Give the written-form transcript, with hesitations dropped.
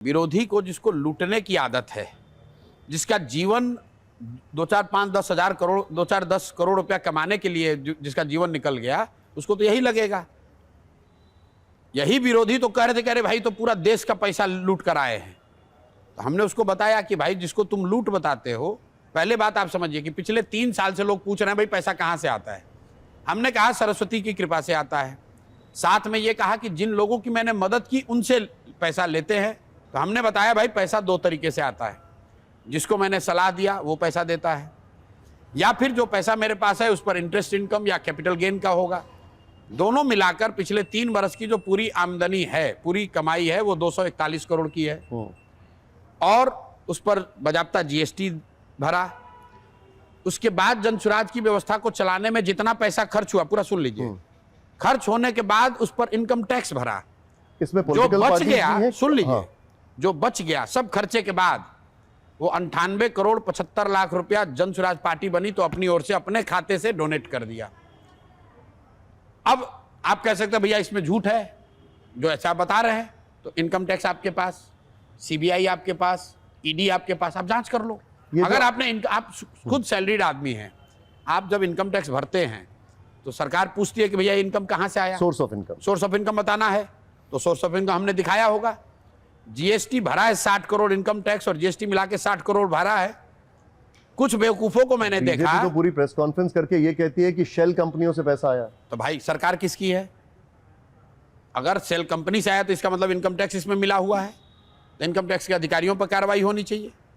विरोधी को जिसको लूटने की आदत है, जिसका जीवन 2-4-5-10 करोड़ रुपया कमाने के लिए जिसका जीवन निकल गया, उसको तो यही लगेगा। यही विरोधी तो कह रहे थे भाई तो पूरा देश का पैसा लूट कर आए हैं। तो हमने उसको बताया कि भाई जिसको तुम लूट बताते हो, पहले बात आप समझिए कि पिछले 3 साल से लोग पूछ रहे हैं भाई पैसा कहां से आता है। हमने कहा सरस्वती की कृपा से आता है। साथ में ये कहा कि जिन लोगों की मैंने मदद की उनसे पैसा लेते हैं। तो हमने बताया भाई पैसा 2 तरीके से आता है, जिसको मैंने सलाह दिया वो पैसा देता है, या फिर जो पैसा मेरे पास है उस पर इंटरेस्ट इनकम या कैपिटल गेन का होगा। दोनों मिलाकर पिछले 3 वर्ष की जो पूरी आमदनी है, पूरी कमाई है, वो 241 करोड़ की है। और उस पर बाजाप्ता जीएसटी भरा। उसके बाद जनसुराज की व्यवस्था को चलाने में जितना पैसा खर्च हुआ, पूरा सुन लीजिए, खर्च होने के बाद उस पर इनकम टैक्स भरा। इसमें जो बच गया, सुन लीजिए, हाँ। जो बच गया सब खर्चे के बाद वो 98 करोड़ 75 लाख रुपया जनसुराज पार्टी बनी तो अपनी ओर से अपने खाते से डोनेट कर दिया। अब आप कह सकते हैं भैया इसमें झूठ है जो ऐसा बता रहे हैं, तो इनकम टैक्स आपके पास, सीबीआई आपके पास, ईडी आपके पास, आप जांच कर लो। अगर आपने आप खुद सैलरीड आदमी हैं, आप जब इनकम टैक्स भरते हैं तो सरकार पूछती है कि भैया इनकम कहां से आया, सोर्स ऑफ इनकम बताना है। तो सोर्स ऑफ इनकम हमने दिखाया होगा। जीएसटी भरा है 60 करोड़ इनकम टैक्स, और जीएसटी मिला के 60 करोड़ भरा है। कुछ बेवकूफों को मैंने देखा तो पूरी प्रेस कॉन्फ्रेंस करके ये कहती है कि शेल कंपनियों से पैसा आया। तो भाई सरकार किसकी है? अगर सेल कंपनी से आया तो इसका मतलब इनकम टैक्स इसमें मिला हुआ है, तो इनकम टैक्स के अधिकारियों पर कार्रवाई होनी चाहिए।